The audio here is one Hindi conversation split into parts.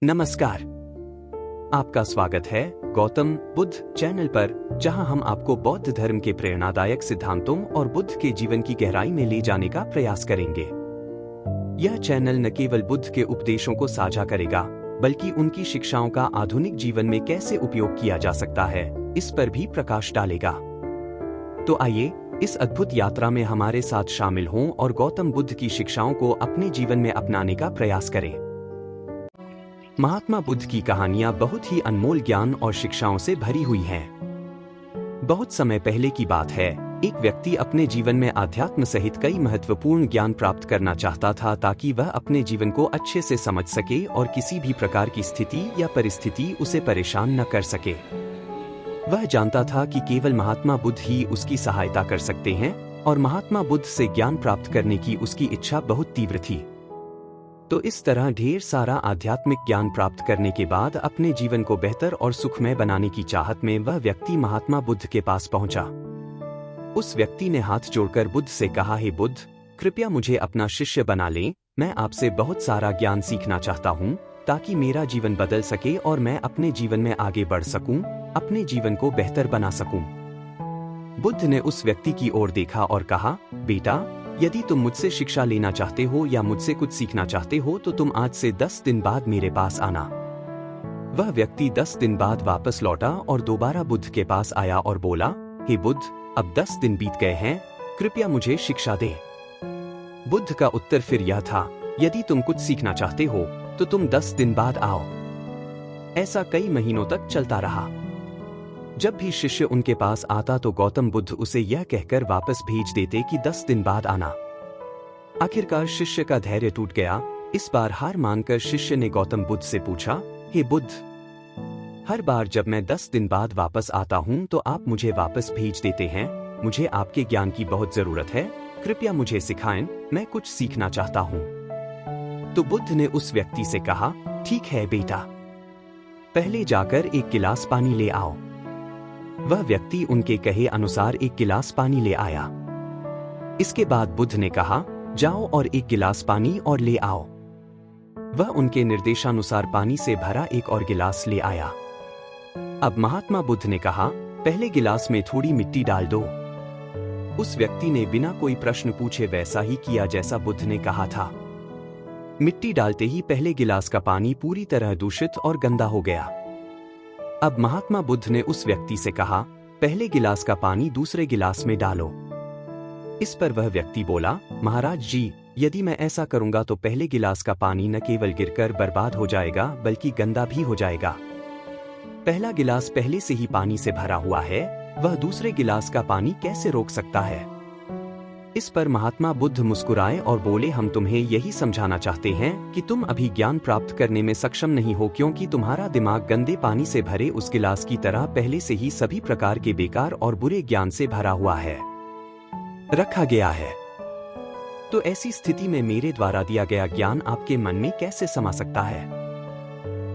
नमस्कार। आपका स्वागत है गौतम बुद्ध चैनल पर, जहां हम आपको बौद्ध धर्म के प्रेरणादायक सिद्धांतों और बुद्ध के जीवन की गहराई में ले जाने का प्रयास करेंगे। यह चैनल न केवल बुद्ध के उपदेशों को साझा करेगा, बल्कि उनकी शिक्षाओं का आधुनिक जीवन में कैसे उपयोग किया जा सकता है, इस पर भी प्रकाश डालेगा। तो आइए इस अद्भुत यात्रा में हमारे साथ शामिल हों और गौतम बुद्ध की शिक्षाओं को अपने जीवन में अपनाने का प्रयास करें। महात्मा बुद्ध की कहानियां बहुत ही अनमोल ज्ञान और शिक्षाओं से भरी हुई हैं। बहुत समय पहले की बात है, एक व्यक्ति अपने जीवन में अध्यात्म सहित कई महत्वपूर्ण ज्ञान प्राप्त करना चाहता था, ताकि वह अपने जीवन को अच्छे से समझ सके और किसी भी प्रकार की स्थिति या परिस्थिति उसे परेशान न कर सके। वह जानता था कि केवल महात्मा बुद्ध ही उसकी सहायता कर सकते हैं, और महात्मा बुद्ध से ज्ञान प्राप्त करने की उसकी इच्छा बहुत तीव्र थी। तो इस तरह ढेर सारा आध्यात्मिक ज्ञान प्राप्त करने के बाद अपने जीवन को बेहतर और सुखमय बनाने की चाहत में वह व्यक्ति महात्मा बुद्ध के पास पहुंचा। उस व्यक्ति ने हाथ जोड़कर बुद्ध से कहा, हे बुद्ध, कृपया मुझे अपना शिष्य बना लें। मैं आपसे बहुत सारा ज्ञान सीखना चाहता हूं, ताकि मेरा जीवन बदल सके और मैं अपने जीवन में आगे बढ़ सकूं, अपने जीवन को बेहतर बना सकूं। बुद्ध ने उस व्यक्ति की ओर देखा और कहा, बेटा, यदि तुम मुझसे शिक्षा लेना चाहते हो या मुझसे कुछ सीखना चाहते हो तो तुम आज से 10 दिन बाद मेरे पास आना। वह व्यक्ति 10 दिन बाद वापस लौटा और दोबारा बुद्ध के पास आया और बोला, हे बुद्ध, अब 10 दिन बीत गए हैं, कृपया मुझे शिक्षा दे। बुद्ध का उत्तर फिर यह था, यदि तुम कुछ सीखना चाहते हो तो तुम 10 दिन बाद आओ। ऐसा कई महीनों तक चलता रहा। जब भी शिष्य उनके पास आता तो गौतम बुद्ध उसे यह कहकर वापस भेज देते कि 10 दिन बाद आना। आखिरकार शिष्य का धैर्य टूट गया। इस बार हार मानकर शिष्य ने गौतम बुद्ध से पूछा, हे बुद्ध, हर बार जब मैं 10 दिन बाद वापस आता हूं तो आप मुझे वापस भेज देते हैं। मुझे आपके ज्ञान की बहुत जरूरत है, कृपया मुझे सिखाएं, मैं कुछ सीखना चाहता हूं। तो बुद्ध ने उस व्यक्ति से कहा, ठीक है बेटा, पहले जाकर एक गिलास पानी ले आओ। वह व्यक्ति उनके कहे अनुसार एक गिलास पानी ले आया। इसके बाद बुद्ध ने कहा, जाओ और एक गिलास पानी और ले आओ। वह उनके निर्देशानुसार पानी से भरा एक और गिलास ले आया। अब महात्मा बुद्ध ने कहा, पहले गिलास में थोड़ी मिट्टी डाल दो। उस व्यक्ति ने बिना कोई प्रश्न पूछे वैसा ही किया जैसा बुद्ध ने कहा था। मिट्टी डालते ही पहले गिलास का पानी पूरी तरह दूषित और गंदा हो गया। अब महात्मा बुद्ध ने उस व्यक्ति से कहा, पहले गिलास का पानी दूसरे गिलास में डालो। इस पर वह व्यक्ति बोला, महाराज जी, यदि मैं ऐसा करूंगा तो पहले गिलास का पानी न केवल गिरकर बर्बाद हो जाएगा बल्कि गंदा भी हो जाएगा। पहला गिलास पहले से ही पानी से भरा हुआ है, वह दूसरे गिलास का पानी कैसे रोक सकता है? इस पर महात्मा बुद्ध मुस्कुराए और बोले, हम तुम्हें यही समझाना चाहते हैं कि तुम अभी ज्ञान प्राप्त करने में सक्षम नहीं हो, क्योंकि तुम्हारा दिमाग गंदे पानी से भरे उस गिलास की तरह पहले से ही सभी प्रकार के बेकार और बुरे ज्ञान से भरा हुआ है, रखा गया है। तो ऐसी स्थिति में मेरे द्वारा दिया गया ज्ञान आपके मन में कैसे समा सकता है?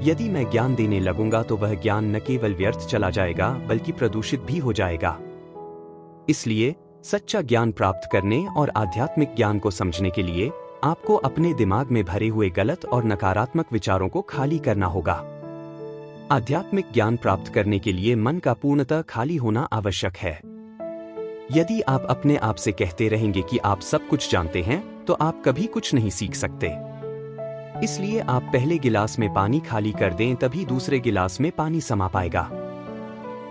यदि मैं ज्ञान देने लगूंगा तो वह ज्ञान न केवल व्यर्थ चला जाएगा बल्कि प्रदूषित भी हो जाएगा। इसलिए सच्चा ज्ञान प्राप्त करने और आध्यात्मिक ज्ञान को समझने के लिए आपको अपने दिमाग में भरे हुए गलत और नकारात्मक विचारों को खाली करना होगा। आध्यात्मिक ज्ञान प्राप्त करने के लिए मन का पूर्णतः खाली होना आवश्यक है। यदि आप अपने आप से कहते रहेंगे कि आप सब कुछ जानते हैं, तो आप कभी कुछ नहीं सीख सकते। इसलिए आप पहले गिलास में पानी खाली कर दें, तभी दूसरे गिलास में पानी समा पाएगा।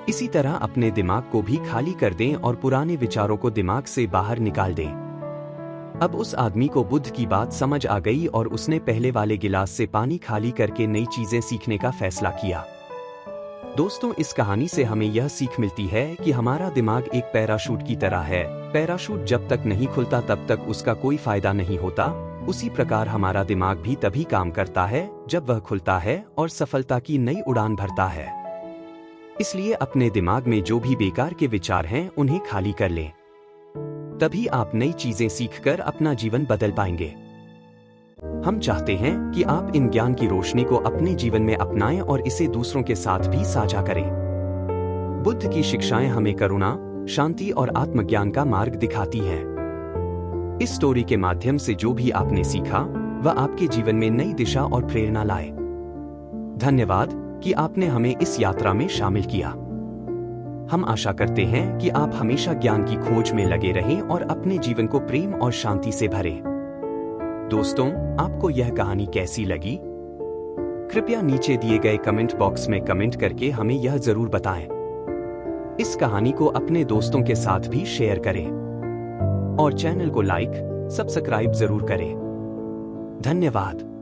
इसी तरह अपने दिमाग को भी खाली कर दें और पुराने विचारों को दिमाग से बाहर निकाल दें। अब उस आदमी को बुद्ध की बात समझ आ गई और उसने पहले वाले गिलास से पानी खाली करके नई चीजें सीखने का फैसला किया। दोस्तों, इस कहानी से हमें यह सीख मिलती है कि हमारा दिमाग एक पैराशूट की तरह है। पैराशूट जब तक नहीं खुलता तब तक उसका कोई फायदा नहीं होता। उसी प्रकार हमारा दिमाग भी तभी काम करता है जब वह खुलता है और सफलता की नई उड़ान भरता है। इसलिए अपने दिमाग में जो भी बेकार के विचार हैं उन्हें खाली कर लें, तभी आप नई चीजें सीखकर अपना जीवन बदल पाएंगे। हम चाहते हैं कि आप इन ज्ञान की रोशनी को अपने जीवन में अपनाएं और इसे दूसरों के साथ भी साझा करें। बुद्ध की शिक्षाएं हमें करुणा, शांति और आत्मज्ञान का मार्ग दिखाती हैं। इस स्टोरी के माध्यम से जो भी आपने सीखा, वह आपके जीवन में नई दिशा और प्रेरणा लाए। धन्यवाद कि आपने हमें इस यात्रा में शामिल किया। हम आशा करते हैं कि आप हमेशा ज्ञान की खोज में लगे रहें और अपने जीवन को प्रेम और शांति से भरें। दोस्तों, आपको यह कहानी कैसी लगी? कृपया नीचे दिए गए कमेंट बॉक्स में कमेंट करके हमें यह जरूर बताएं। इस कहानी को अपने दोस्तों के साथ भी शेयर करें और चैनल को लाइक, सब्सक्राइब जरूर करें। धन्यवाद।